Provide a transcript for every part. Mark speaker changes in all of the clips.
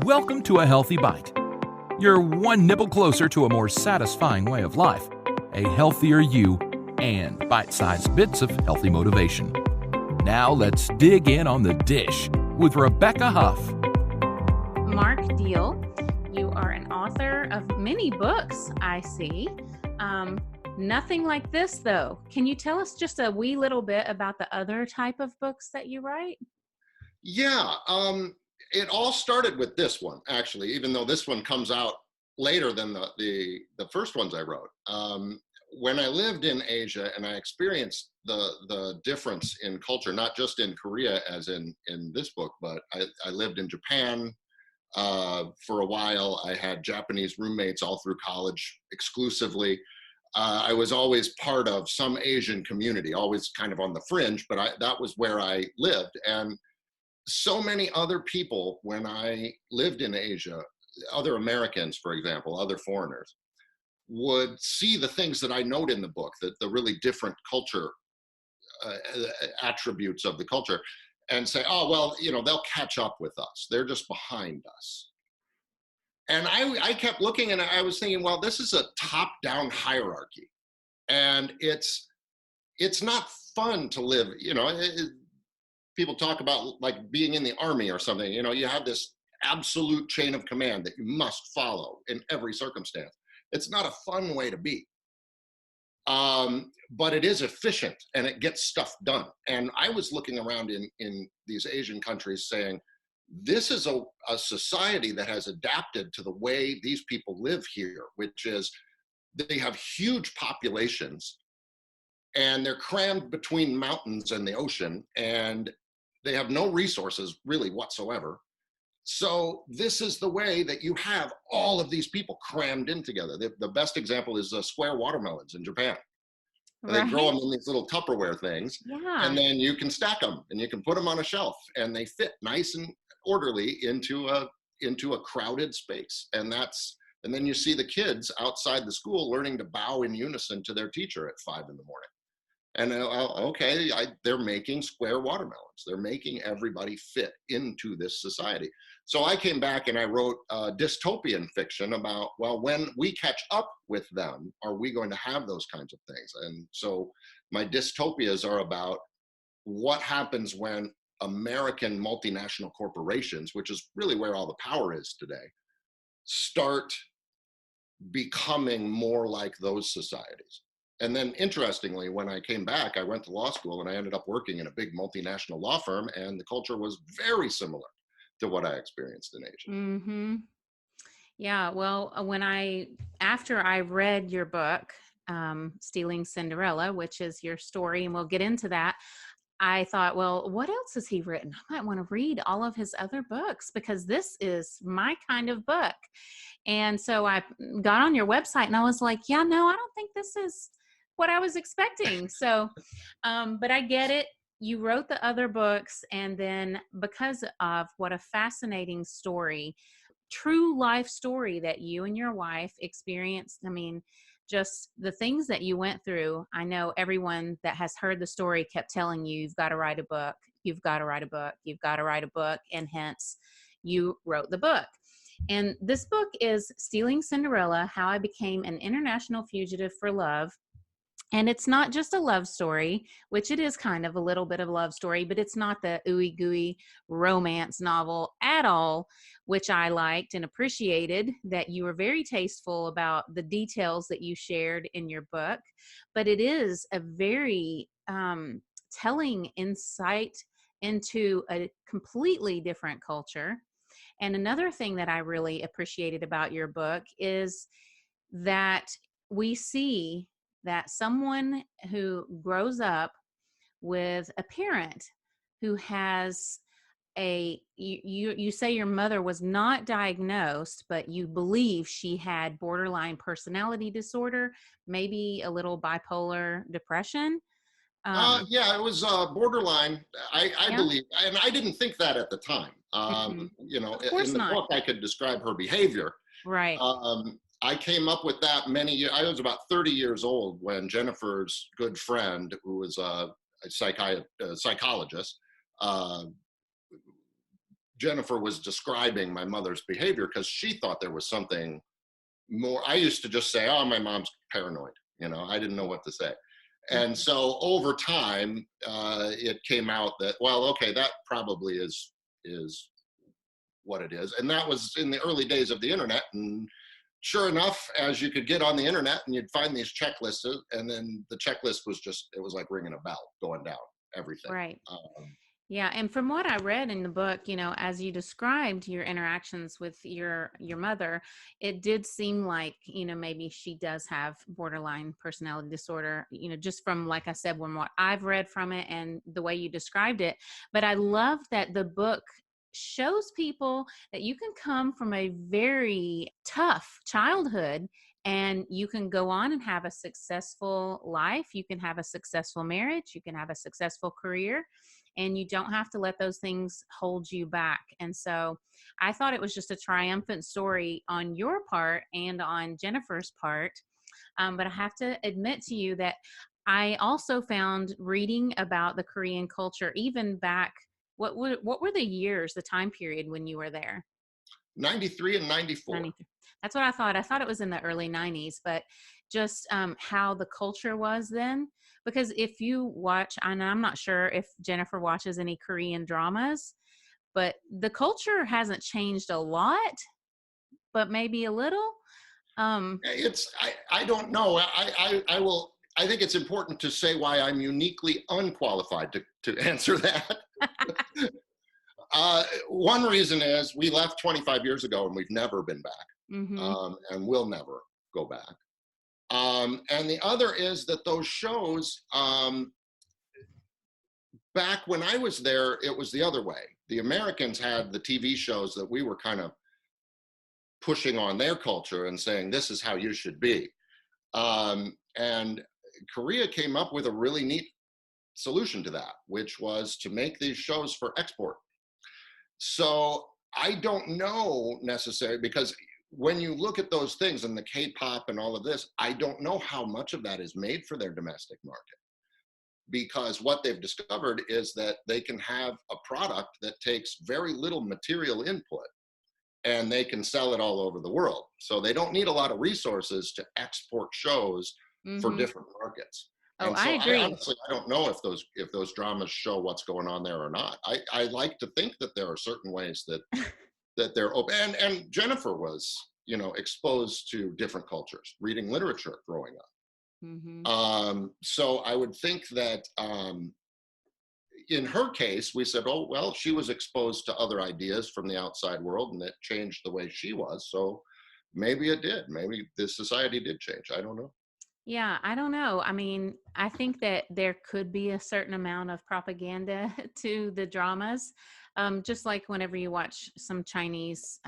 Speaker 1: Welcome to A Healthy Bite. You're one nibble closer to a more satisfying way of life, a healthier you, and bite-sized bits of healthy motivation. Now let's dig in on the dish with Rebecca Huff.
Speaker 2: Mark Deal, you are an author of many books, I see. Nothing like this, though. Can you tell us just a wee little bit about the other type of books that you write?
Speaker 3: Yeah, it all started with this one, actually, even though this one comes out later than the first ones I wrote. When I lived in Asia and I experienced the difference in culture, not just in Korea as in this book, but I lived in Japan for a while. I had Japanese roommates all through college exclusively. I was always part of some Asian community, always kind of on the fringe, but that was where I lived. And so many other people, when I lived in Asia, other Americans, for example, other foreigners, would see the things that I note in the book, that the really different culture attributes of the culture, and say, oh, well, they'll catch up with us. They're just behind us. And I kept looking and I was thinking, well, this is a top-down hierarchy. And it's not fun to live, people talk about like being in the army or something, you have this absolute chain of command that you must follow in every circumstance. It's not a fun way to be. But it is efficient and it gets stuff done. And I was looking around in these Asian countries saying, this is a society that has adapted to the way these people live here, which is they have huge populations and they're crammed between mountains and the ocean, and they have no resources really whatsoever. So this is the way that you have all of these people crammed in together. The best example is square watermelons in Japan. They grow them in these little Tupperware things, and then you can stack them and you can put them on a shelf, and they fit nice and orderly into a crowded space. And then you see the kids outside the school learning to bow in unison to their teacher at 5 a.m. And they're making square watermelons. They're making everybody fit into this society. So I came back and I wrote dystopian fiction about, well, when we catch up with them, are we going to have those kinds of things? And so my dystopias are about what happens when American multinational corporations, which is really where all the power is today, start becoming more like those societies. And then interestingly, when I came back, I went to law school and I ended up working in a big multinational law firm, and the culture was very similar to what I experienced in Asia.
Speaker 2: Mm-hmm. Yeah, well, after I read your book, Stealing Cinderella, which is your story, and we'll get into that, I thought, well, what else has he written? I might want to read all of his other books because this is my kind of book. And so I got on your website and I was like, yeah, no, I don't think this is what I was expecting. So, but I get it. You wrote the other books, and then because of what a fascinating story, true life story that you and your wife experienced. I mean, just the things that you went through. I know everyone that has heard the story kept telling you, you've got to write a book, you've got to write a book, you've got to write a book. And hence you wrote the book. And this book is Stealing Cinderella, How I Became an International Fugitive for Love. And it's not just a love story, which it is kind of a little bit of a love story, but it's not the ooey gooey romance novel at all, which I liked and appreciated that you were very tasteful about the details that you shared in your book. But it is a very telling insight into a completely different culture. And another thing that I really appreciated about your book is that we see that someone who grows up with a parent who has you say your mother was not diagnosed, but you believe she had borderline personality disorder, maybe a little bipolar depression.
Speaker 3: Yeah, it was borderline, I believe, and I didn't think that at the time.
Speaker 2: Of course
Speaker 3: in the
Speaker 2: not.
Speaker 3: book, I could describe her behavior.
Speaker 2: Right.
Speaker 3: I came up with that many years. I was about 30 years old when Jennifer's good friend, who was a psychologist, Jennifer was describing my mother's behavior because she thought there was something more. I used to just say, oh, my mom's paranoid. I didn't know what to say. And so over time, it came out that, well, okay, that probably is what it is. And that was in the early days of the internet. And sure enough, as you could get on the internet and you'd find these checklists, and then the checklist was just, it was like ringing a bell, going down everything.
Speaker 2: Right. Yeah, and from what I read in the book, as you described your interactions with your mother, it did seem like, maybe she does have borderline personality disorder, just from, like I said, from what I've read from it and the way you described it. But I love that the book shows people that you can come from a very tough childhood and you can go on and have a successful life. You can have a successful marriage. You can have a successful career. And you don't have to let those things hold you back. And so I thought it was just a triumphant story on your part and on Jennifer's part. But I have to admit to you that I also found reading about the Korean culture, even back, what were the years, the time period when you were there?
Speaker 3: 93 and 94.
Speaker 2: 93. That's what I thought. I thought it was in the early 90s, but just how the culture was then. Because if you watch, and I'm not sure if Jennifer watches any Korean dramas, but the culture hasn't changed a lot, but maybe a little.
Speaker 3: I don't know. I think it's important to say why I'm uniquely unqualified to answer that. One reason is we left 25 years ago and we've never been back, and we'll never go back. And the other is that those shows, back when I was there, it was the other way. The Americans had the TV shows that we were kind of pushing on their culture and saying, this is how you should be. And Korea came up with a really neat solution to that, which was to make these shows for export. So I don't know necessarily, because when you look at those things and the K-pop and all of this, I don't know how much of that is made for their domestic market. Because what they've discovered is that they can have a product that takes very little material input and they can sell it all over the world. So they don't need a lot of resources to export shows for different markets.
Speaker 2: Oh,
Speaker 3: and so
Speaker 2: I agree.
Speaker 3: Honestly, I don't know if those dramas show what's going on there or not. I like to think that there are certain ways that that they're open. And Jennifer was, exposed to different cultures, reading literature growing up. So I would think that in her case, we said, oh, well, she was exposed to other ideas from the outside world and it changed the way she was. So maybe it did. Maybe this society did change. I don't know.
Speaker 2: Yeah, I don't know. I mean, I think that there could be a certain amount of propaganda to the dramas. Just like whenever you watch some Chinese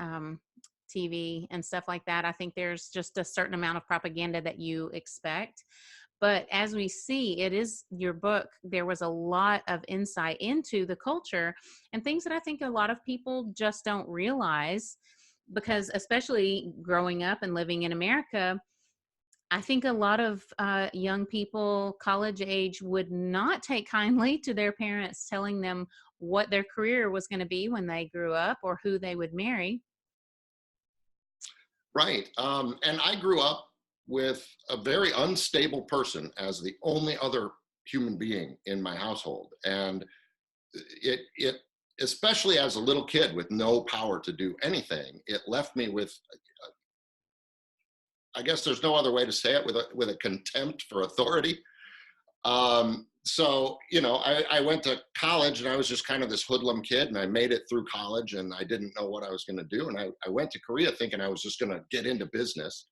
Speaker 2: TV and stuff like that, I think there's just a certain amount of propaganda that you expect. But as we see, it is your book, there was a lot of insight into the culture and things that I think a lot of people just don't realize, because especially growing up and living in America, I think a lot of young people, college age, would not take kindly to their parents telling them what their career was going to be when they grew up or who they would marry.
Speaker 3: Right. And I grew up with a very unstable person as the only other human being in my household. And it especially as a little kid with no power to do anything, it left me with, I guess there's no other way to say it, with a contempt for authority. So, I went to college and I was just kind of this hoodlum kid, and I made it through college and I didn't know what I was going to do. And I went to Korea thinking I was just going to get into business.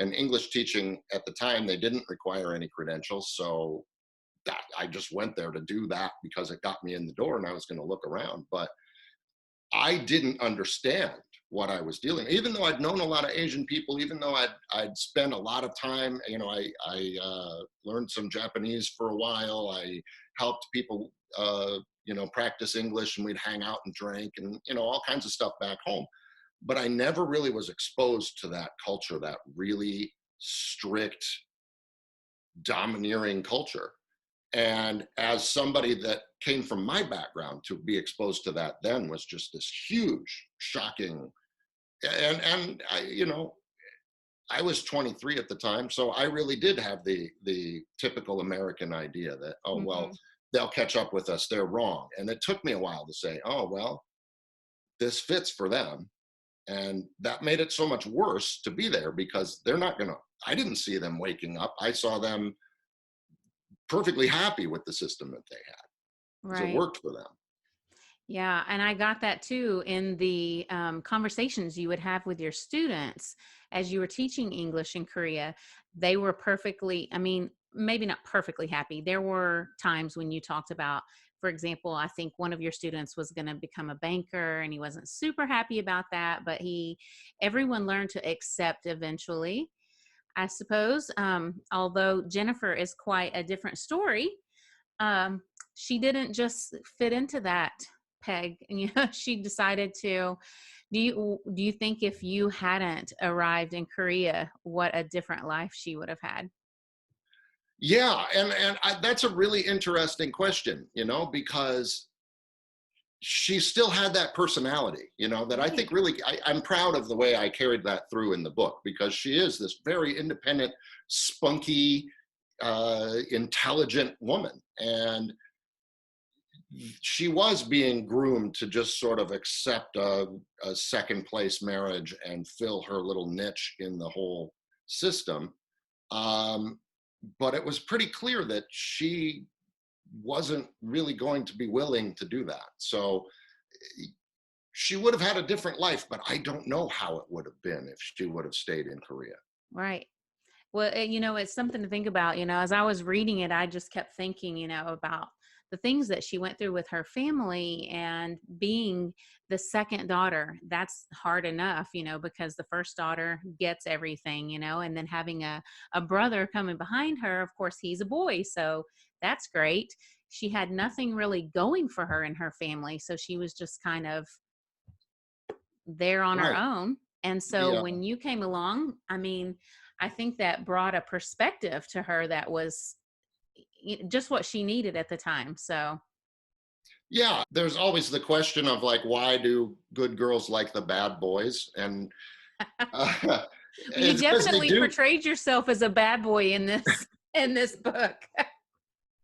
Speaker 3: And English teaching at the time, they didn't require any credentials. So I just went there to do that because it got me in the door and I was going to look around. But I didn't understand what I was dealing with. Even though I'd known a lot of Asian people, even though I'd spent a lot of time, I learned some Japanese for a while. I helped people, practice English, and we'd hang out and drink and, all kinds of stuff back home. But I never really was exposed to that culture, that really strict, domineering culture. And as somebody that came from my background, to be exposed to that then was just this huge, shocking, and I, I was 23 at the time, so I really did have the typical American idea that, oh well,
Speaker 2: Hmm.
Speaker 3: they'll catch up with us, they're wrong. And it took me a while to say, oh well, this fits for them. And that made it so much worse to be there, because they're not gonna, I didn't see them waking up. I saw them perfectly happy with the system that they had, because it
Speaker 2: Right.
Speaker 3: worked for them.
Speaker 2: Yeah, and I got that too in the conversations you would have with your students as you were teaching English in Korea. They were perfectly, I mean, maybe not perfectly happy. There were times when you talked about, for example, I think one of your students was going to become a banker and he wasn't super happy about that, but everyone learned to accept eventually, I suppose. Although Jennifer is quite a different story. um, she didn't just fit into that peg, and she decided to. Do you think if you hadn't arrived in Korea, what a different life she would have had?
Speaker 3: Yeah, that's a really interesting question, because she still had that personality, that I
Speaker 2: Right.
Speaker 3: think really, I'm proud of the way I carried that through in the book, because she is this very independent, spunky, intelligent woman. And she was being groomed to just sort of accept a second place marriage and fill her little niche in the whole system. Um, but it was pretty clear that she wasn't really going to be willing to do that. So she would have had a different life, but I don't know how it would have been if she would have stayed in Korea.
Speaker 2: Right. Well, it's something to think about. As I was reading it, I just kept thinking, about the things that she went through with her family, and being the second daughter. That's hard enough, because the first daughter gets everything, and then having a brother coming behind her, of course, he's a boy. So that's great. She had nothing really going for her in her family. So she was just kind of there on her
Speaker 3: Right.
Speaker 2: own. And so
Speaker 3: Yeah.
Speaker 2: when you came along, I mean, I think that brought a perspective to her that was just what she needed at the time. So,
Speaker 3: Yeah. There's always the question of like, why do good girls like the bad boys? And uh,
Speaker 2: well, you
Speaker 3: it's because they
Speaker 2: definitely
Speaker 3: do.
Speaker 2: portrayed yourself as a bad boy in this in this book.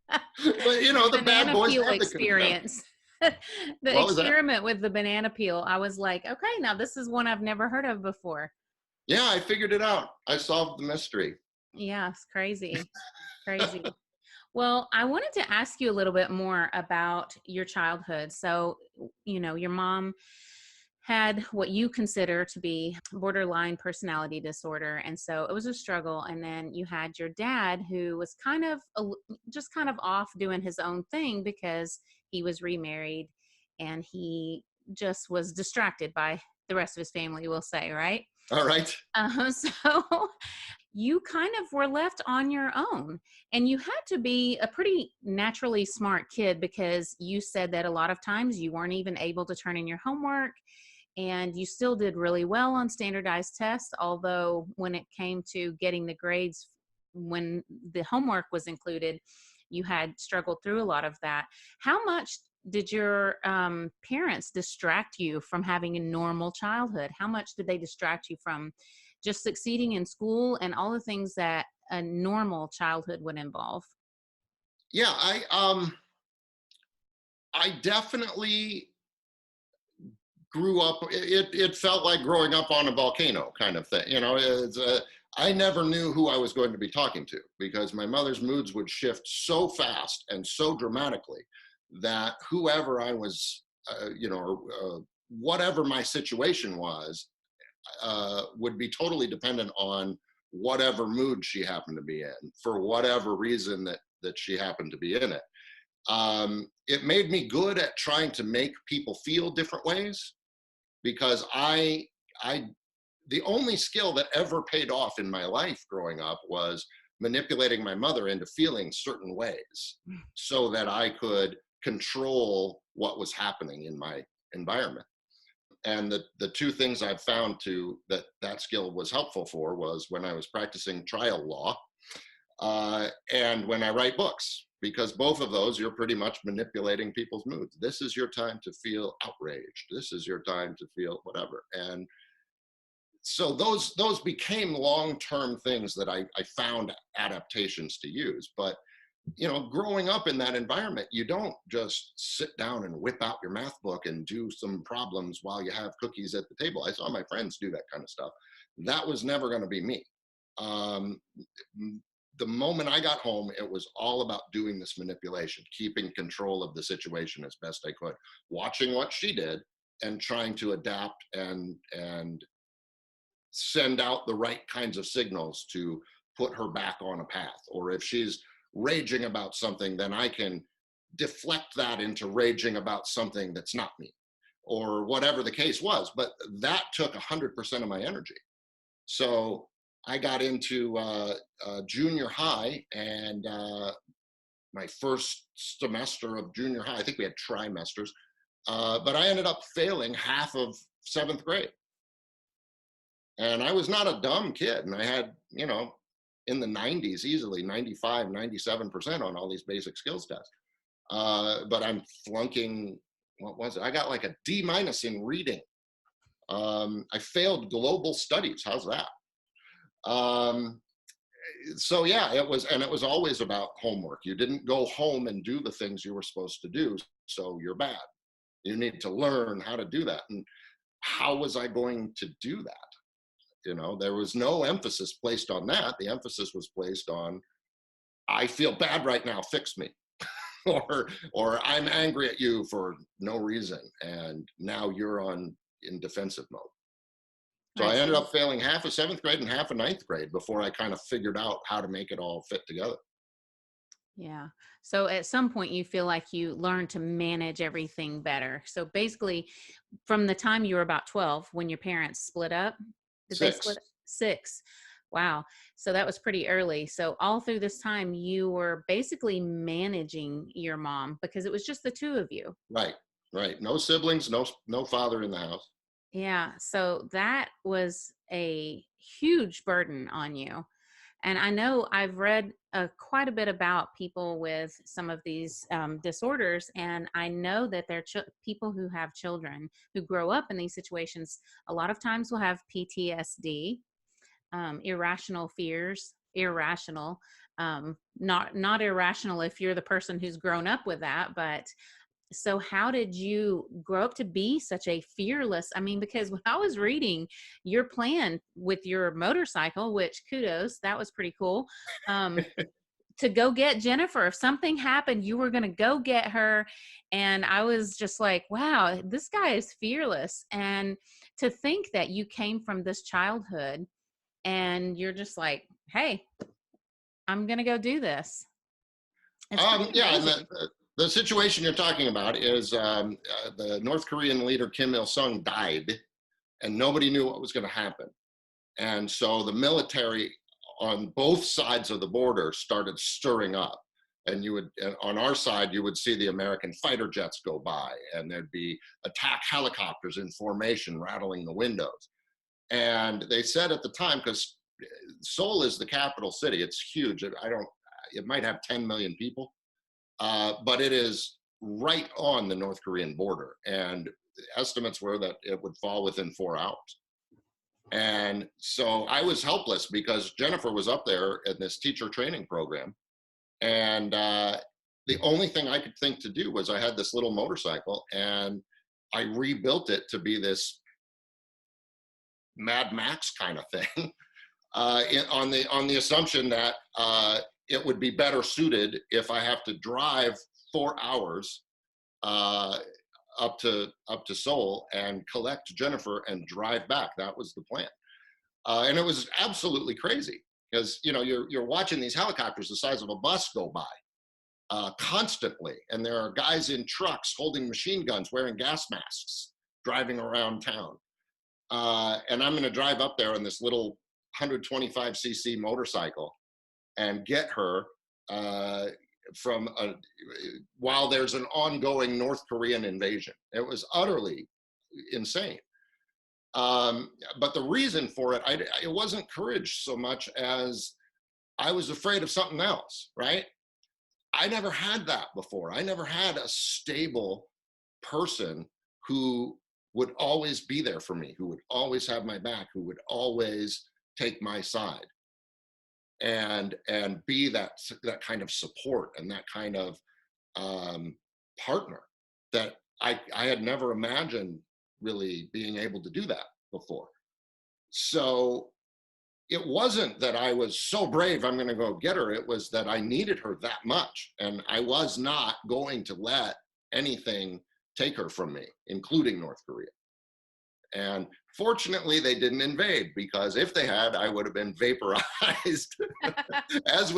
Speaker 3: But
Speaker 2: The
Speaker 3: the bad
Speaker 2: banana
Speaker 3: boys
Speaker 2: peel
Speaker 3: have the contempt.
Speaker 2: experience. The
Speaker 3: What was that?
Speaker 2: experiment with the banana peel. I was like, okay, now this is one I've never heard of before.
Speaker 3: Yeah, I figured it out. I solved the mystery.
Speaker 2: Yeah, it's crazy. Crazy. Well, I wanted to ask you a little bit more about your childhood. So, your mom had what you consider to be borderline personality disorder. And so it was a struggle. And then you had your dad, who was just kind of off doing his own thing because he was remarried, and he just was distracted by the rest of his family, we'll say, right?
Speaker 3: All right.
Speaker 2: So you kind of were left on your own, and you had to be a pretty naturally smart kid, because you said that a lot of times you weren't even able to turn in your homework, and you still did really well on standardized tests. Although when it came to getting the grades, when the homework was included, you had struggled through a lot of that. How much did your parents distract you from having a normal childhood? How much did they distract you from just succeeding in school and all the things that a normal childhood would involve?
Speaker 3: Yeah, I definitely grew up. It felt like growing up on a volcano kind of thing. I never knew who I was going to be talking to, because my mother's moods would shift so fast and so dramatically that whoever I was, or whatever my situation was, would be totally dependent on whatever mood she happened to be in, for whatever reason that she happened to be in it. It made me good at trying to make people feel different ways, because I the only skill that ever paid off in my life growing up was manipulating my mother into feeling certain ways so that I could control what was happening in my environment. And the two things I've found that skill was helpful for was when I was practicing trial law. and when I write books, because both of those, you're pretty much manipulating people's moods. This is your time to feel outraged. This is your time to feel whatever. And so those became long-term things that I found adaptations to use. But growing up in that environment, you don't just sit down and whip out your math book and do some problems while you have cookies at the table. I saw my friends do that kind of stuff. That was never going to be me. Um, the moment I got home, it was all about doing this manipulation, keeping control of the situation as best I could, watching what she did and trying to adapt and send out the right kinds of signals to put her back on a path. Or if she's raging about something, then I can deflect that into raging about something that's not me, or whatever the case was. But that took 100% of my energy. So I got into junior high, and my first semester of junior high, I think we had trimesters, but I ended up failing half of 7th grade. And I was not a dumb kid. And I had, in the 90s, easily 95, 97% on all these basic skills tests. But I'm flunking, what was it? I got like a D- in reading. I failed global studies. How's that? So yeah, it was always about homework. You didn't go home and do the things you were supposed to do. So you're bad. You need to learn how to do that. And how was I going to do that? There was no emphasis placed on that. The emphasis was placed on, I feel bad right now, fix me. or I'm angry at you for no reason, and now you're in defensive mode. So I ended up failing half of 7th grade and half of 9th grade before I kind of figured out how to make it all fit together.
Speaker 2: Yeah. So at some point you feel like you learned to manage everything better. So basically from the time you were about 12, when your parents split up, did they
Speaker 3: 6.
Speaker 2: split? 6. Wow. So that was pretty early. So all through this time you were basically managing your mom because it was just the two of you.
Speaker 3: Right. No siblings, no father in the house.
Speaker 2: Yeah. So that was a huge burden on you. And I know I've read quite a bit about people with some of these disorders, and I know that they're people who have children who grow up in these situations. A lot of times will have PTSD, irrational fears, irrational, not irrational if you're the person who's grown up with that, but so how did you grow up to be such a fearless, I mean, because when I was reading your plan with your motorcycle, which kudos, that was pretty cool, to go get Jennifer. If something happened, you were going to go get her. And I was just like, wow, this guy is fearless. And to think that you came from this childhood and you're just like, hey, I'm going to go do this. It's pretty
Speaker 3: Yeah, and
Speaker 2: amazing.
Speaker 3: the situation you're talking about is the North Korean leader Kim Il Sung died, and nobody knew what was going to happen. And so the military on both sides of the border started stirring up. And on our side, you would see the American fighter jets go by, and there'd be attack helicopters in formation rattling the windows. And they said at the time, because Seoul is the capital city, it's huge. It might have 10 million people. But it is right on the North Korean border, and estimates were that it would fall within 4 hours. And so I was helpless because Jennifer was up there in this teacher training program, and the only thing I could think to do was I had this little motorcycle, and I rebuilt it to be this Mad Max kind of thing, on the assumption that it would be better suited if I have to drive 4 hours up to Seoul and collect Jennifer and drive back. That was the plan, and it was absolutely crazy because you're watching these helicopters the size of a bus go by constantly, and there are guys in trucks holding machine guns, wearing gas masks, driving around town, and I'm going to drive up there on this little 125cc motorcycle and get her while there's an ongoing North Korean invasion. It was utterly insane. But the reason for it, it wasn't courage so much as I was afraid of something else, right? I never had that before. I never had a stable person who would always be there for me, who would always have my back, who would always take my side and be that kind of support and that kind of partner that I had never imagined really being able to do that before. So it wasn't that I was so brave, I'm going to go get her. It was that I needed her that much. And I was not going to let anything take her from me, including North Korea. And fortunately, they didn't invade, because if they had, I would have been vaporized, as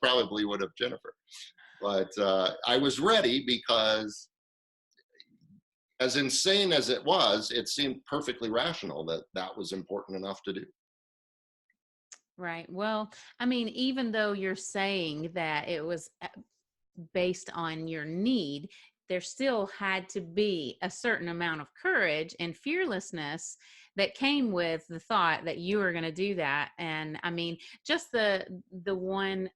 Speaker 3: probably would have Jennifer. But I was ready, because as insane as it was, it seemed perfectly rational that that was important enough to do.
Speaker 2: Right. Well, I mean, even though you're saying that it was based on your need, there still had to be a certain amount of courage and fearlessness that came with the thought that you were going to do that. And I mean, just the one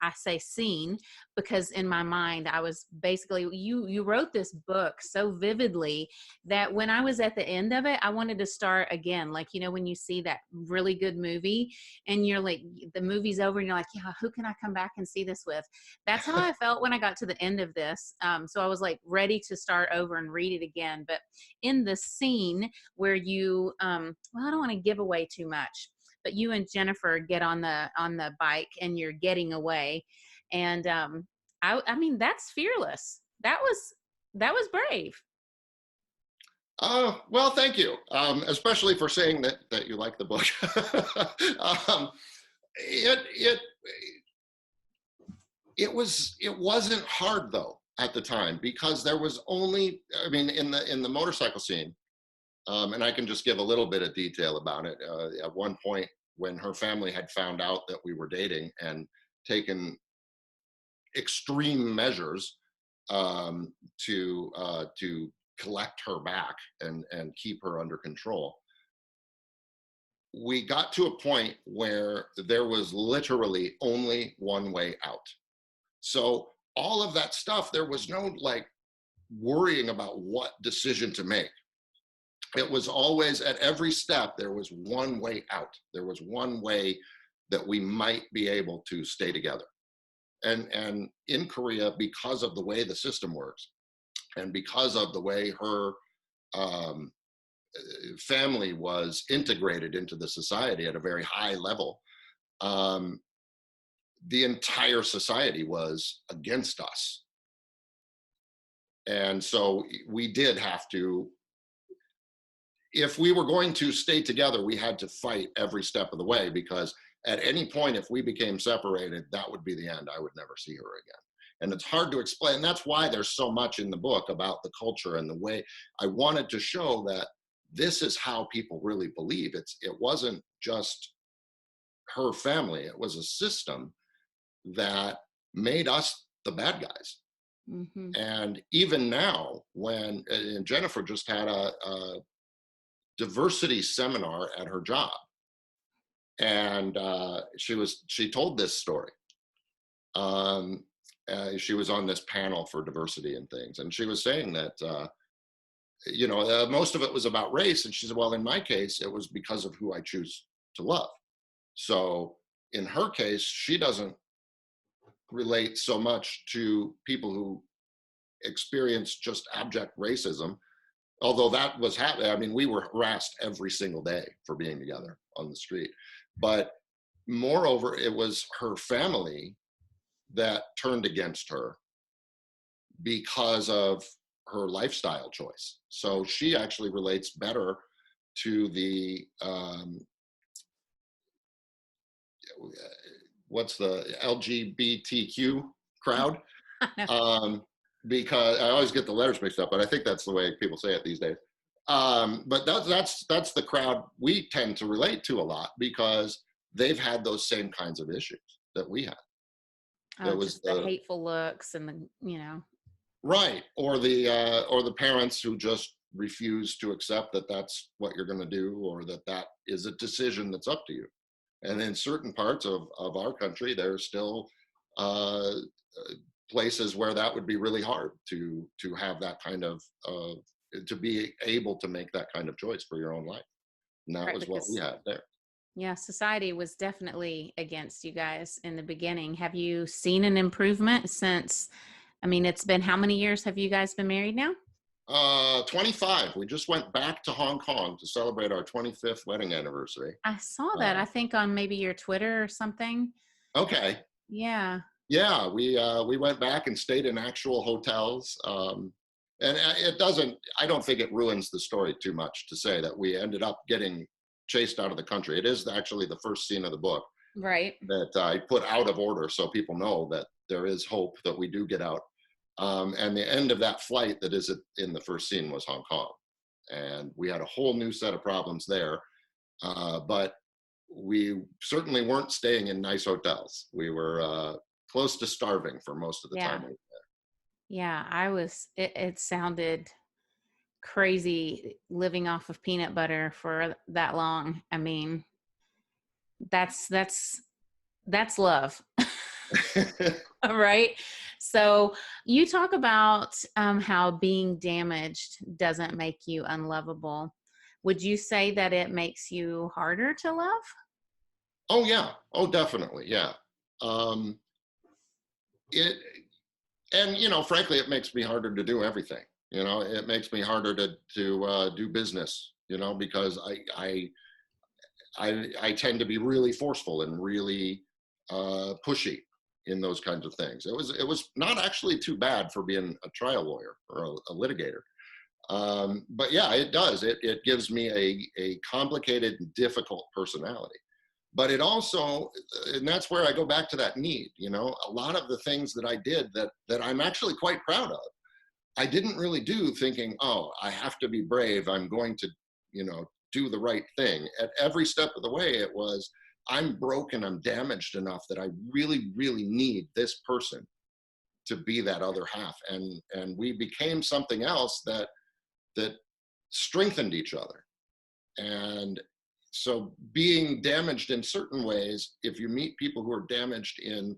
Speaker 2: I say scene, because in my mind I was basically, you wrote this book so vividly that when I was at the end of it, I wanted to start again. Like, when you see that really good movie and you're like, the movie's over and you're like, yeah, who can I come back and see this with? That's how I felt when I got to the end of this. So I was like ready to start over and read it again. But in the scene where you, well, I don't want to give away too much, but you and Jennifer get on the bike and you're getting away. And I mean, that's fearless. That was brave.
Speaker 3: Well, thank you, especially for saying that you like the book. um, it wasn't hard though at the time, because there was only, I mean, in the motorcycle scene, and I can just give a little bit of detail about it. At one point, when her family had found out that we were dating and taken extreme measures to collect her back and keep her under control, we got to a point where there was literally only one way out. So all of that stuff, there was no like worrying about what decision to make. It was always, at every step, there was one way out. There was one way that we might be able to stay together. And in Korea, because of the way the system works, and because of the way her family was integrated into the society at a very high level, the entire society was against us. And so we did have to, if we were going to stay together, we had to fight every step of the way, because at any point, if we became separated, that would be the end. I would never see her again. And it's hard to explain. That's why there's so much in the book about the culture and the way I wanted to show that this is how people really believe. It wasn't just her family. It was a system that made us the bad guys. Mm-hmm. And even now, when and Jennifer just had a diversity seminar at her job, and she told this story. She was on this panel for diversity and things, and she was saying that most of it was about race, and she said, well, in my case, it was because of who I choose to love. So in her case, she doesn't relate so much to people who experience just abject racism, although that was happening. I mean, we were harassed every single day for being together on the street. But moreover, it was her family that turned against her because of her lifestyle choice. So she actually relates better to the what's the LGBTQ crowd, because I always get the letters mixed up, but I think that's the way people say it these days. But that's the crowd we tend to relate to a lot, because they've had those same kinds of issues that we had.
Speaker 2: Oh, just the hateful looks and
Speaker 3: right, or the parents who just refuse to accept that that's what you're going to do, or that is a decision that's up to you. And in certain parts of our country, there's still uh, places where that would be really hard to have that kind of to be able to make that kind of choice for your own life. And that
Speaker 2: Right,
Speaker 3: was what we
Speaker 2: because
Speaker 3: had there.
Speaker 2: yeah, society was definitely against you guys in the beginning. Have you seen an improvement since? I mean, it's been how many years have you guys been married now?
Speaker 3: 25. We just went back to Hong Kong to celebrate our 25th wedding anniversary.
Speaker 2: I saw that,
Speaker 3: Uh,
Speaker 2: I think on maybe your Twitter or something.
Speaker 3: okay.
Speaker 2: Yeah.
Speaker 3: Yeah, we went back and stayed in actual hotels. And it doesn't, I don't think it ruins the story too much to say that we ended up getting chased out of the country. It is actually the first scene of the book
Speaker 2: Right.
Speaker 3: that I put out of order so people know that there is hope that we do get out. And the end of that flight that is in the first scene was Hong Kong. And we had a whole new set of problems there. But we certainly weren't staying in nice hotels. We were close to starving for most of the
Speaker 2: Yeah.
Speaker 3: time.
Speaker 2: Yeah. It sounded crazy living off of peanut butter for that long. I mean, that's love. Right. So you talk about how being damaged doesn't make you unlovable. Would you say that it makes you harder to love?
Speaker 3: Oh yeah. Oh, definitely. Yeah. Um, it and frankly, it makes me harder to do everything. It makes me harder to do business. Because I tend to be really forceful and really pushy in those kinds of things. It was not actually too bad for being a trial lawyer or a litigator. But yeah, it does. It gives me a complicated, difficult personality. But it also, and that's where I go back to that need. A lot of the things that I did that I'm actually quite proud of, I didn't really do thinking, oh, I have to be brave. I'm going to, do the right thing. At every step of the way, it was, I'm broken, I'm damaged enough that I really, really need this person to be that other half. And we became something else that strengthened each other. And so being damaged in certain ways, if you meet people who are damaged in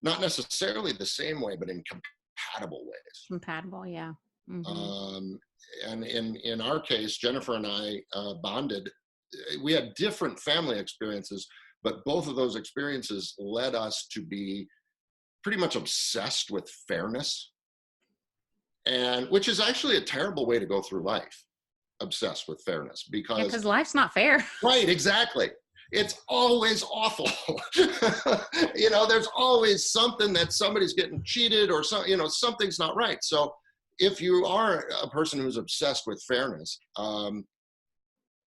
Speaker 3: not necessarily the same way, but in compatible ways.
Speaker 2: Compatible, yeah. Hmm.
Speaker 3: Um, and in our case, Jennifer and I bonded. We had different family experiences, but both of those experiences led us to be pretty much obsessed with fairness, and which is actually a terrible way to go through life, obsessed with fairness,
Speaker 2: Yeah,
Speaker 3: because
Speaker 2: because life's not fair.
Speaker 3: right, exactly. It's always awful. There's always something that somebody's getting cheated or something's not right. So if you are a person who's obsessed with fairness,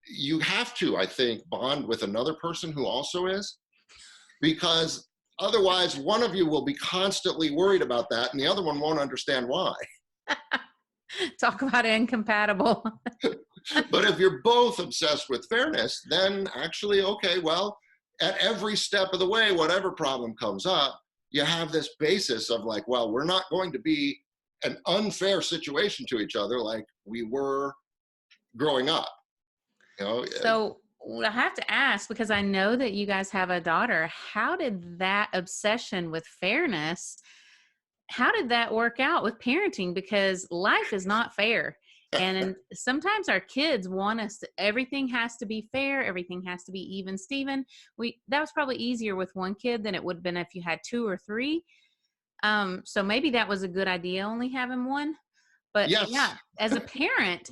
Speaker 3: you have to, I think, bond with another person who also is, because otherwise one of you will be constantly worried about that and the other one won't understand why.
Speaker 2: Talk about incompatible.
Speaker 3: But if you're both obsessed with fairness, then actually, okay, well, at every step of the way, whatever problem comes up, you have this basis of like, well, we're not going to be an unfair situation to each other like we were growing up.
Speaker 2: So I have to ask, because I know that you guys have a daughter, how did that obsession with fairness, how did that work out with parenting? Because life is not fair. And sometimes our kids want us to, everything has to be fair. Everything has to be even, Steven. That was probably easier with one kid than it would have been if you had two or three. So maybe that was a good idea, only having one. But
Speaker 3: Yes.
Speaker 2: yeah, as a parent,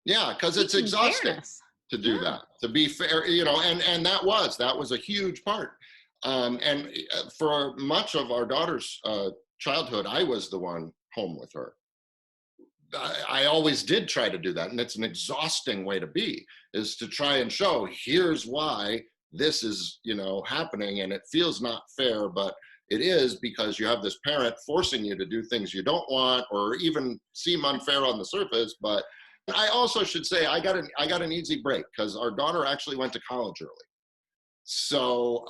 Speaker 3: Yeah, because it's
Speaker 2: teaching
Speaker 3: exhausting
Speaker 2: fairness.
Speaker 3: to do
Speaker 2: Yeah.
Speaker 3: that, to be fair, and that was a huge part. And for much of our daughter's childhood, I was the one home with her. I always did try to do that, and it's an exhausting way to be, is to try and show, here's why this is happening, and it feels not fair, but it is because you have this parent forcing you to do things you don't want or even seem unfair on the surface. But I also should say I got an easy break because our daughter actually went to college early. So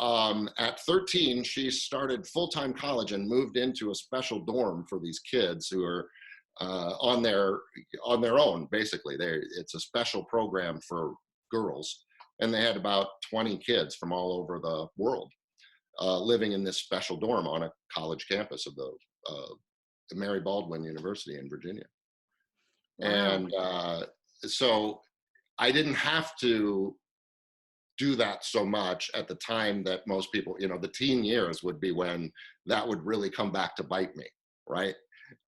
Speaker 3: at 13, she started full-time college and moved into a special dorm for these kids who are on their own. Basically, it's a special program for girls And they had about 20 kids from all over the world living in this special dorm on a college campus of the Mary Baldwin University in Virginia.
Speaker 2: Wow.
Speaker 3: And so I didn't have to do that so much at the time that most people, the teen years would be when that would really come back to bite me, right?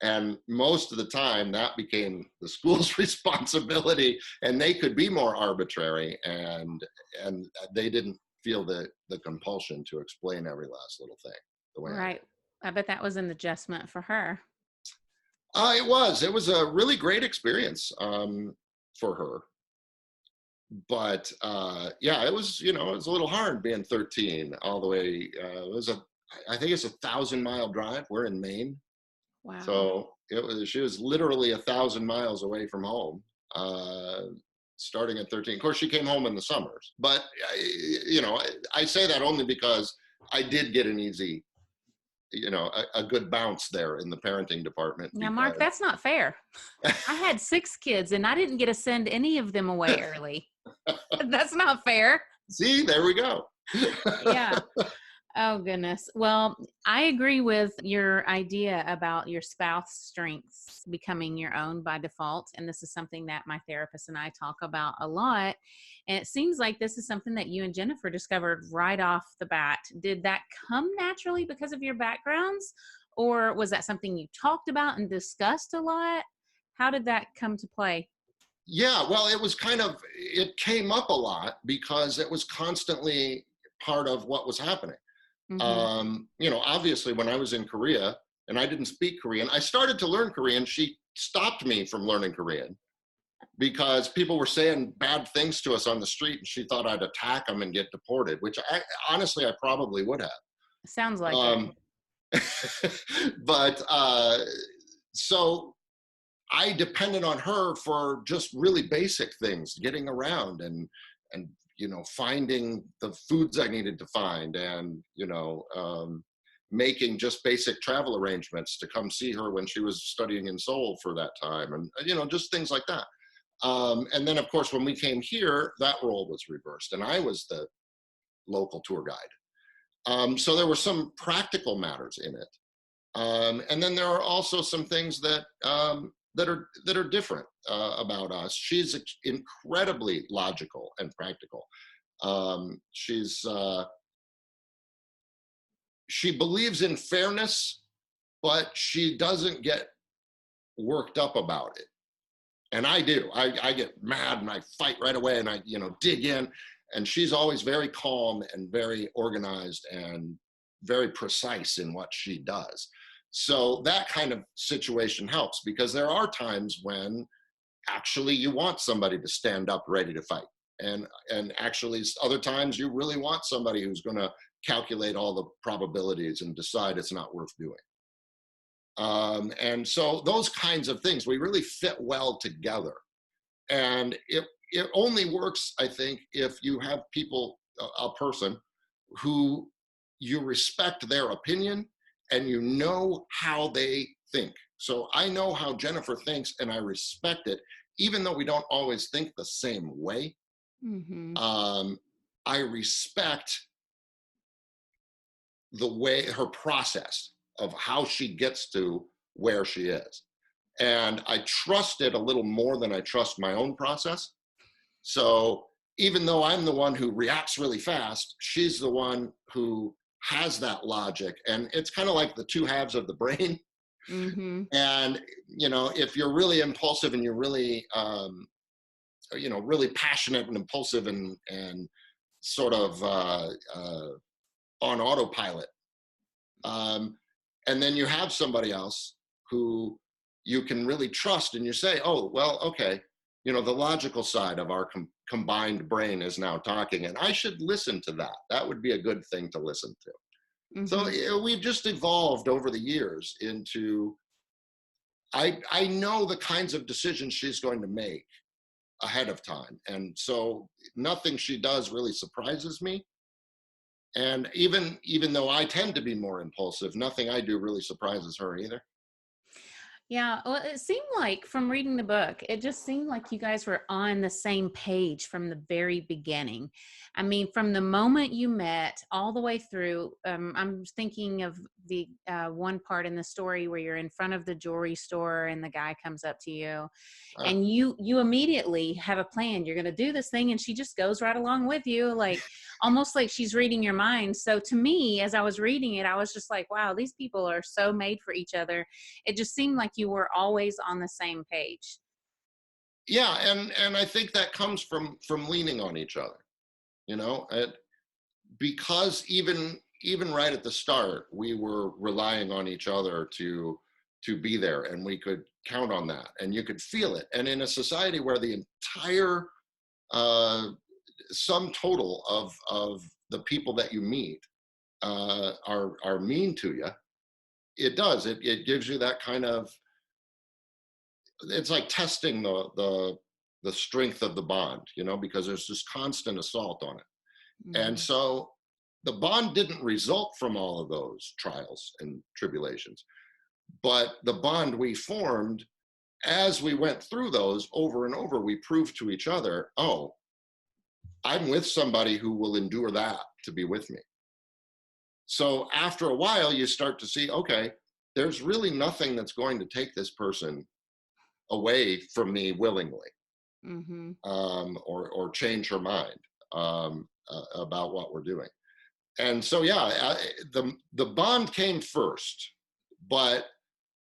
Speaker 3: And most of the time that became the school's responsibility, and they could be more arbitrary, and they didn't feel the compulsion to explain every last little thing the way
Speaker 2: Right. I bet that was an adjustment for her.
Speaker 3: It was a really great experience for her. But yeah, it was it was a little hard being 13 all the way. I think it's a 1,000-mile drive. We're in Maine.
Speaker 2: Wow.
Speaker 3: So she was literally 1,000 miles away from home, starting at 13. Of course, she came home in the summers, but I say that only because I did get an easy, a good bounce there in the parenting department.
Speaker 2: Now, Mark, that's not fair. I had 6 kids and I didn't get to send any of them away early. That's not fair.
Speaker 3: See, there we go.
Speaker 2: Yeah. Oh, goodness. Well, I agree with your idea about your spouse's strengths becoming your own by default. And this is something that my therapist and I talk about a lot. And it seems like this is something that you and Jennifer discovered right off the bat. Did that come naturally because of your backgrounds? Or was that something you talked about and discussed a lot? How did that come to play?
Speaker 3: Yeah, well, it came up a lot because it was constantly part of what was happening.
Speaker 2: Mm-hmm.
Speaker 3: Obviously when I was in Korea and I didn't speak Korean, I started to learn Korean. She stopped me from learning Korean because people were saying bad things to us on the street, and she thought I'd attack them and get deported, which honestly, I probably would have.
Speaker 2: Sounds like it.
Speaker 3: But so I depended on her for just really basic things, getting around and finding the foods I needed to find, and making just basic travel arrangements to come see her when she was studying in Seoul for that time, and just things like that. And then of course when we came here, that role was reversed, and I was the local tour guide. So there were some practical matters in it, and then there are also some things that are different about us. She's incredibly logical and practical. She believes in fairness, but she doesn't get worked up about it. And I do. I get mad and I fight right away, and I dig in. And she's always very calm and very organized and very precise in what she does. So that kind of situation helps, because there are times when actually you want somebody to stand up ready to fight. And actually other times you really want somebody who's going to calculate all the probabilities and decide it's not worth doing. And so those kinds of things, we really fit well together. And it only works, I think, if you have a person who you respect their opinion and you know how they think. So I know how Jennifer thinks and I respect it, even though we don't always think the same way.
Speaker 2: Mm-hmm.
Speaker 3: I respect the way, her process of how she gets to where she is. And I trust it a little more than I trust my own process. So even though I'm the one who reacts really fast, she's the one who has that logic. And it's kind of like the two halves of the brain.
Speaker 2: Mm-hmm.
Speaker 3: And, if you're really impulsive and you're really, really passionate and impulsive and sort of on autopilot, and then you have somebody else who you can really trust, and you say, oh, well, okay, the logical side of our combined brain is now talking, and I should listen to that. That would be a good thing to listen to. Mm-hmm. So we've just evolved over the years into, I know the kinds of decisions she's going to make ahead of time. And so nothing she does really surprises me. And even though I tend to be more impulsive, nothing I do really surprises her either.
Speaker 2: Yeah, well, it seemed like from reading the book, it just seemed like you guys were on the same page from the very beginning. I mean, from the moment you met all the way through, I'm thinking of the one part in the story where you're in front of the jewelry store and the guy comes up to you
Speaker 3: Uh,
Speaker 2: and you immediately have a plan. You're going to do this thing and she just goes right along with you, like almost like she's reading your mind. So to me, as I was reading it, I was just like, wow, these people are so made for each other. It just seemed like you were always on the same page.
Speaker 3: yeah, and I think that comes from leaning on each other, you know, because even right at the start, we were relying on each other to be there, and we could count on that, and you could feel it. And in a society where the entire uh, sum total of the people that you meet are mean to you, it gives you that kind of, it's like testing the strength of the bond, you know, because there's this constant assault on it. And
Speaker 2: Mm-hmm.
Speaker 3: so the bond didn't result from all of those trials and tribulations, but the bond we formed as we went through those over and over, we proved to each other, oh, I'm with somebody who will endure that to be with me. So after a while, you start to see, okay, there's really nothing that's going to take this person away from me willingly,
Speaker 2: Mm-hmm.
Speaker 3: or change her mind about what we're doing. And so, yeah, the bond came first, but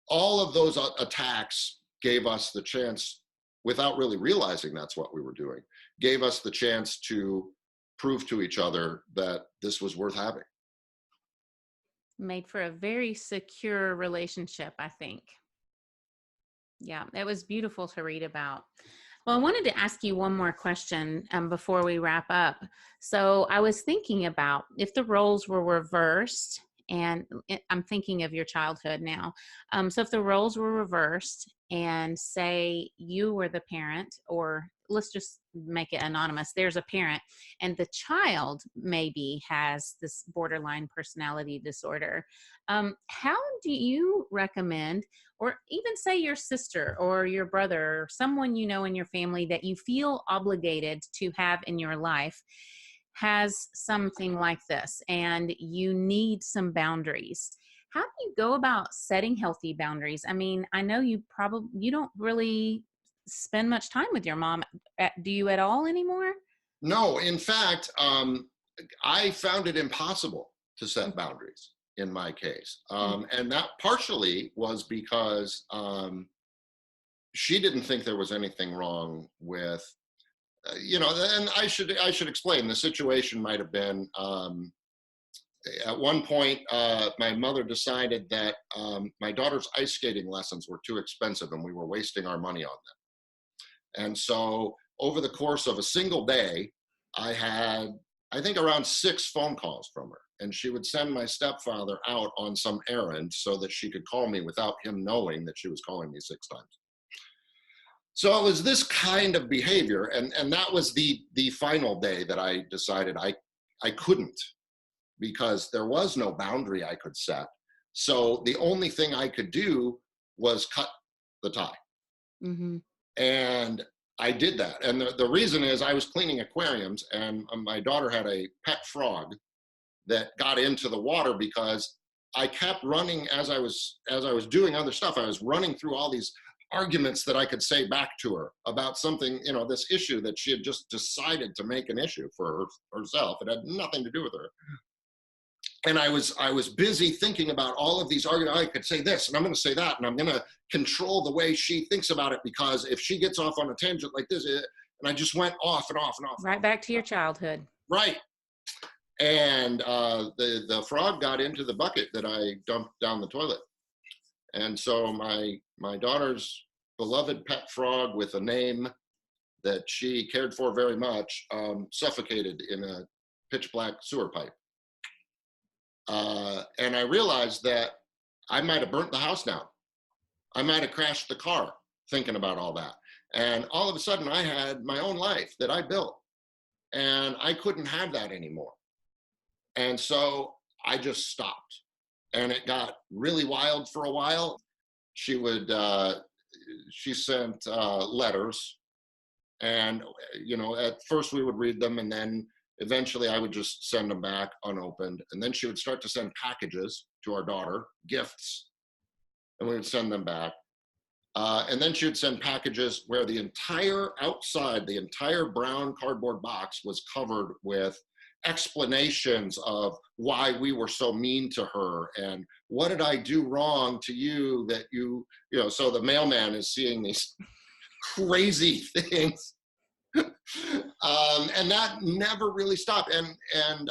Speaker 3: all of those attacks gave us the chance, without really realizing that's what we were doing, gave us the chance to prove to each other that this was worth having.
Speaker 2: Made for a very secure relationship, I think. Yeah, it was beautiful to read about. Well, I wanted to ask you one more question before we wrap up. So I was thinking about if the roles were reversed, and I'm thinking of your childhood now. So if the roles were reversed and say you were the parent, or let's just make it anonymous, there's a parent and the child maybe has this borderline personality disorder. How do you recommend, or even say your sister or your brother or someone you know in your family that you feel obligated to have in your life has something like this and you need some boundaries? How do you go about setting healthy boundaries? I mean, I know you don't really spend much time with your mom. Do you at all anymore?
Speaker 3: No, in fact, I found it impossible to set boundaries in my case. And that partially was because she didn't think there was anything wrong with, you know, and I should explain, the situation might have been, at one point, my mother decided that my daughter's ice skating lessons were too expensive and we were wasting our money on them. And so over the course of a single day, I had, I think, around 6 phone calls from her. And she would send my stepfather out on some errand so that she could call me without him knowing that she was calling me 6 times. So it was this kind of behavior. And that was the final day that I decided I couldn't, because there was no boundary I could set. So the only thing I could do was cut the tie.
Speaker 2: Mm-hmm.
Speaker 3: And I did that. And the reason is I was cleaning aquariums, and my daughter had a pet frog that got into the water because I kept running as I was doing other stuff. I was running through all these arguments that I could say back to her about something, you know, this issue that she had just decided to make an issue for herself. It had nothing to do with her. And I was busy thinking about all of these arguments. I could say this, and I'm going to say that, and I'm going to control the way she thinks about it, because if she gets off on a tangent like this, and I just went off and off and off.
Speaker 2: Right back to your childhood.
Speaker 3: Right. And the frog got into the bucket that I dumped down the toilet, and so my daughter's beloved pet frog with a name that she cared for very much suffocated in a pitch black sewer pipe. And I realized that I might have burnt the house down. I might have crashed the car thinking about all that. And all of a sudden, I had my own life that I built, and I couldn't have that anymore. And so I just stopped. And it got really wild for a while. she would, she sent letters, and, you know, at first we would read them, and then eventually I would just send them back unopened. And then she would start to send packages to our daughter, gifts, and we would send them back. And then she would send packages where the entire outside, the entire brown cardboard box was covered with explanations of why we were so mean to her and what did I do wrong to you that you know, so the mailman is seeing these crazy things. And that never really stopped. And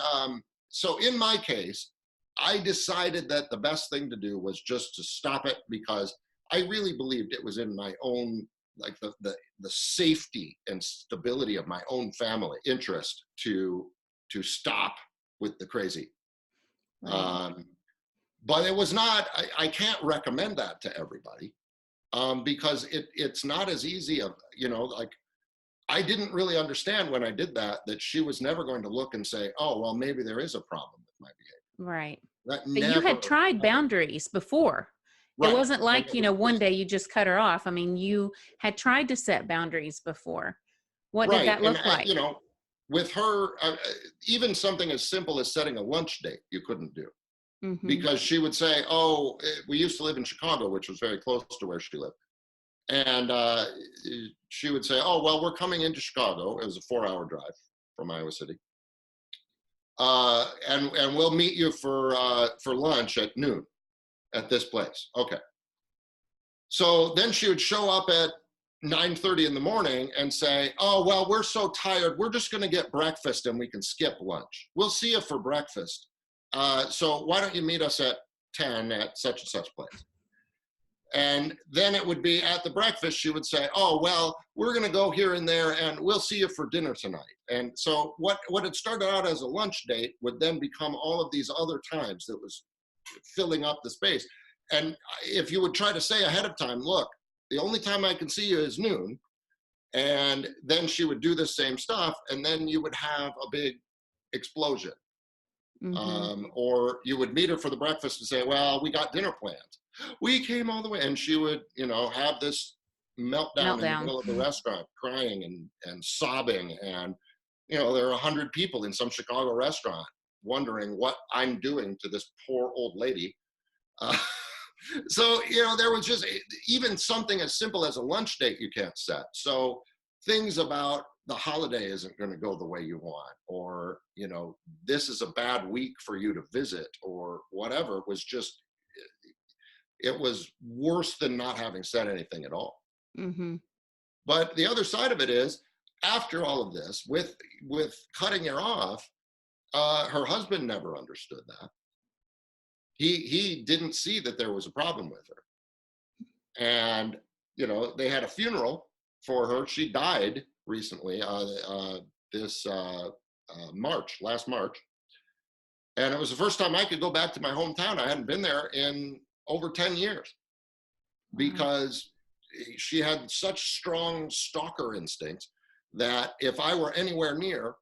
Speaker 3: so in my case, I decided that the best thing to do was just to stop it, because I really believed it was in my own, like the safety and stability of my own family interest to stop with the crazy.
Speaker 2: Right.
Speaker 3: But it was not, I can't recommend that to everybody, because it's not as easy of, you know, like, I didn't really understand when I did that she was never going to look and say, oh, well, maybe there is a problem with my behavior.
Speaker 2: Right.
Speaker 3: That
Speaker 2: But you had
Speaker 3: never,
Speaker 2: tried boundaries before. It
Speaker 3: right.
Speaker 2: wasn't
Speaker 3: And
Speaker 2: like,
Speaker 3: it was
Speaker 2: one
Speaker 3: just,
Speaker 2: day you just cut her off. I mean, you had tried to set boundaries before. What did
Speaker 3: right.
Speaker 2: that
Speaker 3: And,
Speaker 2: look like?
Speaker 3: you know, with her, even something as simple as setting a lunch date, you couldn't do,
Speaker 2: Mm-hmm.
Speaker 3: because she would say, oh, we used to live in Chicago, which was very close to where she lived. And she would say, oh, well, we're coming into Chicago. It was a 4-hour drive from Iowa City. And we'll meet you for lunch at noon at this place. Okay. So then she would show up at 9:30 in the morning and say, oh, well, we're so tired. We're just going to get breakfast and we can skip lunch. We'll see you for breakfast. So why don't you meet us at 10 at such and such place? And then it would be at the breakfast, she would say, oh, well, we're going to go here and there and we'll see you for dinner tonight. And so what had started out as a lunch date would then become all of these other times that was filling up the space. And if you would try to say ahead of time, look, the only time I can see you is noon. And then she would do the same stuff. And then you would have a big explosion.
Speaker 2: Mm-hmm.
Speaker 3: Or you would meet her for the breakfast and say, well, we got dinner plans. We came all the way. And she would, you know, have this meltdown in the middle of the restaurant, crying and sobbing. And, you know, there are 100 people in some Chicago restaurant wondering what I'm doing to this poor old lady. So, you know, there was just even something as simple as a lunch date you can't set. So things about the holiday isn't going to go the way you want, or, you know, this is a bad week for you to visit, or whatever, was just, it was worse than not having said anything at all.
Speaker 2: Mm-hmm.
Speaker 3: But the other side of it is, after all of this, with cutting her off, her husband never understood that. He didn't see that there was a problem with her. And, you know, they had a funeral for her. She died recently, this last March. And it was the first time I could go back to my hometown. I hadn't been there in over 10 years, because she had such strong stalker instincts that if I were anywhere near,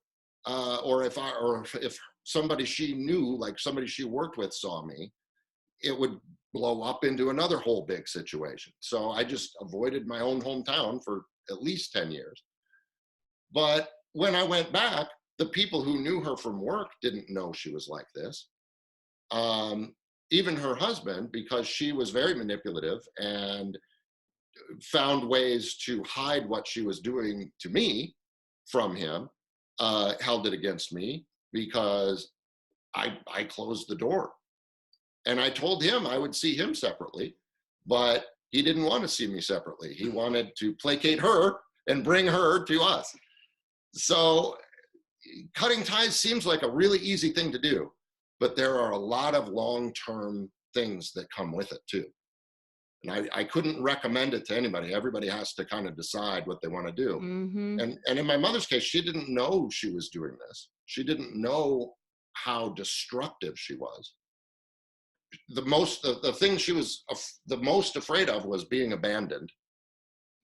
Speaker 3: or if somebody she knew, like somebody she worked with, saw me, it would blow up into another whole big situation. So I just avoided my own hometown for at least 10 years. But when I went back, the people who knew her from work didn't know she was like this. Even her husband, because she was very manipulative and found ways to hide what she was doing to me from him, held it against me, because I closed the door. And I told him I would see him separately, but he didn't want to see me separately. He wanted to placate her and bring her to us. So cutting ties seems like a really easy thing to do, but there are a lot of long-term things that come with it too. And I couldn't recommend it to anybody. Everybody has to kind of decide what they want to do.
Speaker 2: Mm-hmm.
Speaker 3: And in my mother's case, she didn't know she was doing this. She didn't know how destructive she was. The thing she was the most afraid of was being abandoned.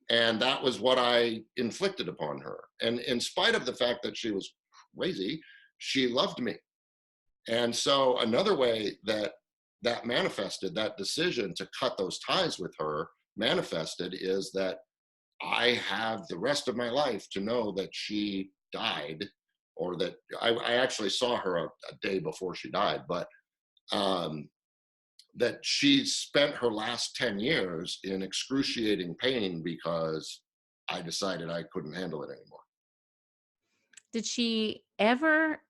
Speaker 3: And that was what I inflicted upon her. And in spite of the fact that she was crazy, she loved me. And so another way that that manifested, that decision to cut those ties with her manifested, is that I have the rest of my life to know that she died, or that I actually saw her a day before she died, but that she spent her last 10 years in excruciating pain because I decided I couldn't handle it anymore.
Speaker 2: Did she ever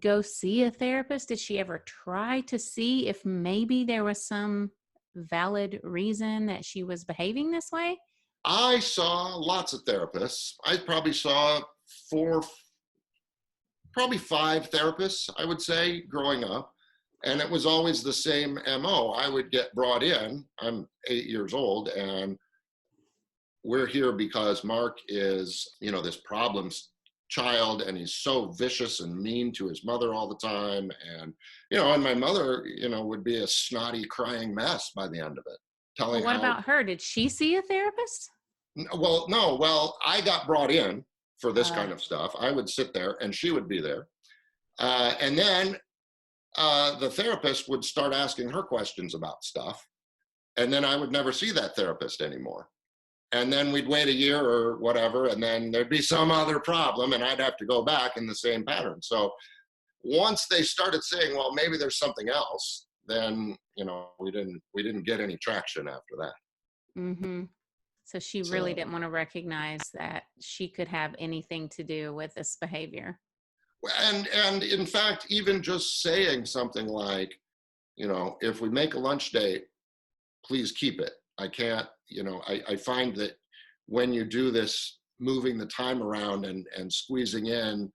Speaker 2: go see a therapist? Did she ever try to see if maybe there was some valid reason that she was behaving this way?
Speaker 3: I saw lots of therapists. I probably saw four, probably five therapists, I would say, growing up. And it was always the same MO. I would get brought in. I'm 8 years old, and we're here because Mark is, this problem child, and he's so vicious and mean to his mother all the time. And my mother, would be a snotty, crying mess by the end of it, telling
Speaker 2: Well, what
Speaker 3: how.
Speaker 2: about her? Did she see a therapist?
Speaker 3: Well, no. Well, I got brought in for this
Speaker 2: Uh,
Speaker 3: kind of stuff. I would sit there, and she would be there. And then the therapist would start asking her questions about stuff. And then I would never see that therapist anymore. And then we'd wait a year or whatever, and then there'd be some other problem, and I'd have to go back in the same pattern. So once they started saying, well, maybe there's something else, then, we didn't get any traction after that.
Speaker 2: mm-hmm. So she really
Speaker 3: So,
Speaker 2: didn't want to recognize that she could have anything to do with this behavior.
Speaker 3: and in fact, even just saying something like, if we make a lunch date, please keep it. I can't, I find that when you do this, moving the time around and squeezing in,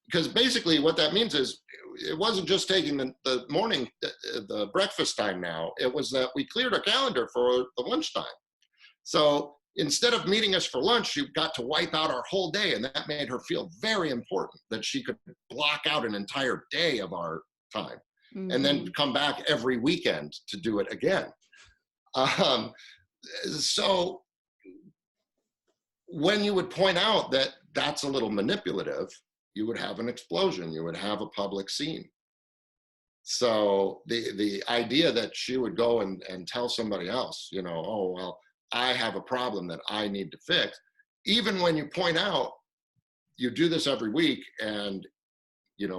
Speaker 3: because basically what that means is it wasn't just taking the morning, the breakfast time now, it was that we cleared our calendar for the lunchtime. So instead of meeting us for lunch, she got to wipe out our whole day. And that made her feel very important, that she could block out an entire day of our time,
Speaker 2: Mm-hmm.
Speaker 3: and then come back every weekend to do it again. So when you would point out that that's a little manipulative, you would have an explosion, you would have a public scene. So the idea that she would go and tell somebody else, oh, well, I have a problem that I need to fix. Even when you point out, you do this every week, and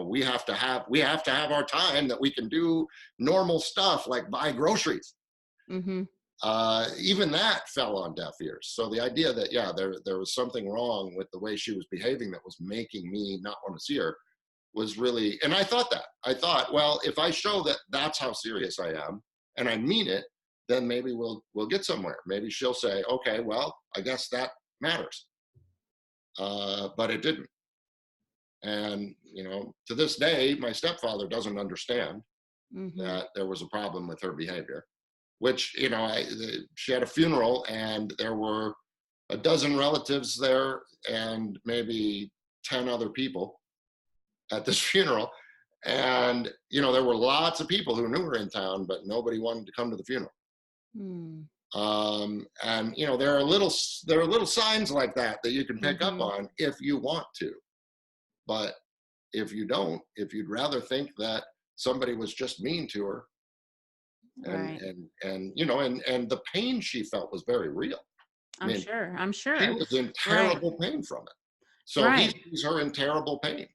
Speaker 3: we have to have our time that we can do normal stuff like buy groceries.
Speaker 2: Mm-hmm.
Speaker 3: Even that fell on deaf ears. So the idea that, there was something wrong with the way she was behaving that was making me not want to see her was really, and I thought, well, if I show that that's how serious I am and I mean it, then maybe we'll get somewhere. Maybe she'll say, okay, well, I guess that matters. But it didn't. And, to this day, my stepfather doesn't understand
Speaker 2: Mm-hmm.
Speaker 3: that there was a problem with her behavior, which, she had a funeral, and there were a dozen relatives there and maybe 10 other people at this funeral. And, there were lots of people who knew her in town, but nobody wanted to come to the funeral.
Speaker 2: Mm.
Speaker 3: And, there are little signs like that you can pick
Speaker 2: Mm-hmm.
Speaker 3: up on if you want to. But if you don't, if you'd rather think that somebody was just mean to her,
Speaker 2: Right.
Speaker 3: and the pain she felt was very real.
Speaker 2: I'm sure.
Speaker 3: She was in terrible pain from it. So he
Speaker 2: Right.
Speaker 3: sees her in terrible pain.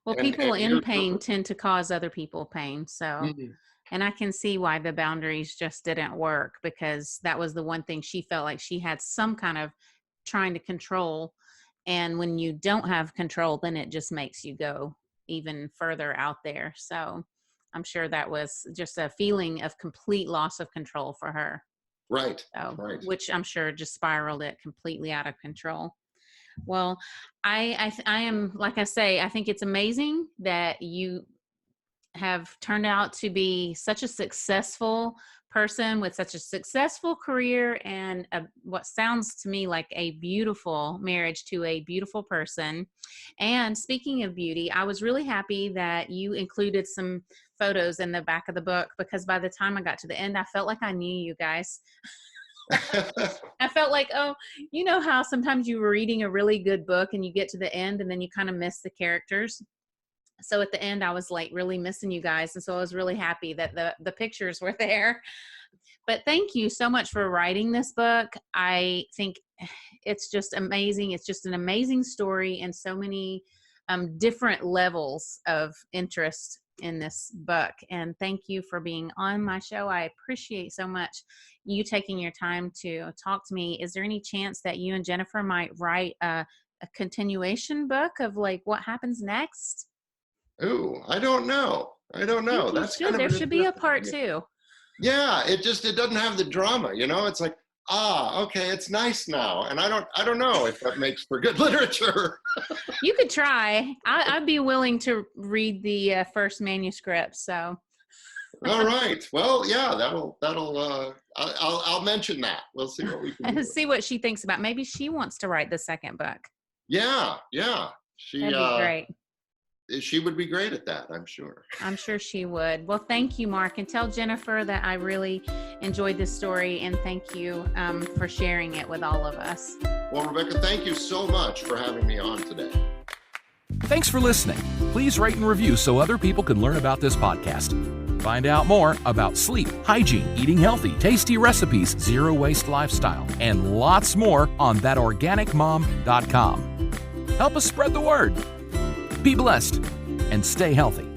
Speaker 2: Well,
Speaker 3: And
Speaker 2: people in
Speaker 3: here's
Speaker 2: pain
Speaker 3: her.
Speaker 2: tend to cause other people pain. So,
Speaker 3: Mhm.
Speaker 2: and I can see why the boundaries just didn't work, because that was the one thing she felt like she had some kind of trying to control. And when you don't have control, then it just makes you go even further out there. So I'm sure that was just a feeling of complete loss of control for her.
Speaker 3: Right.
Speaker 2: So,
Speaker 3: Right.
Speaker 2: which I'm sure just spiraled it completely out of control. Well, I am, like I say, I think it's amazing that you have turned out to be such a successful person with such a successful career and what sounds to me like a beautiful marriage to a beautiful person. And speaking of beauty, I was really happy that you included some photos in the back of the book, because by the time I got to the end, I felt like I knew you guys. I felt like, oh, you know how sometimes you were reading a really good book and you get to the end and then you kind of miss the characters. So at the end, I was like really missing you guys. And so I was really happy that the pictures were there. But thank you so much for writing this book. I think it's just amazing. It's just an amazing story and so many different levels of interest in this book. And thank you for being on my show. I appreciate so much you taking your time to talk to me. Is there any chance that you and Jennifer might write a continuation book of like what happens next?
Speaker 3: Ooh, I don't know. That's kind of
Speaker 2: there should be a part 2.
Speaker 3: Yeah, it doesn't have the drama, you know. It's like, okay, it's nice now, and I don't know if that makes for good literature.
Speaker 2: You could try. I'd be willing to read the first manuscript. So.
Speaker 3: All right. Well, yeah, that'll. I'll mention that. We'll see what we can do.
Speaker 2: See what she thinks about. Maybe she wants to write the second book.
Speaker 3: Yeah.
Speaker 2: That'd be great.
Speaker 3: She would be great at that, I'm sure.
Speaker 2: I'm sure she would. Well, thank you, Mark, and tell Jennifer that I really enjoyed this story, and thank you for sharing it with all of us.
Speaker 3: Well, Rebecca, thank you so much for having me on today.
Speaker 1: Thanks for listening. Please rate and review so other people can learn about this podcast. Find out more about sleep, hygiene, eating healthy, tasty recipes, zero-waste lifestyle, and lots more on ThatOrganicMom.com. Help us spread the word. Be blessed and stay healthy.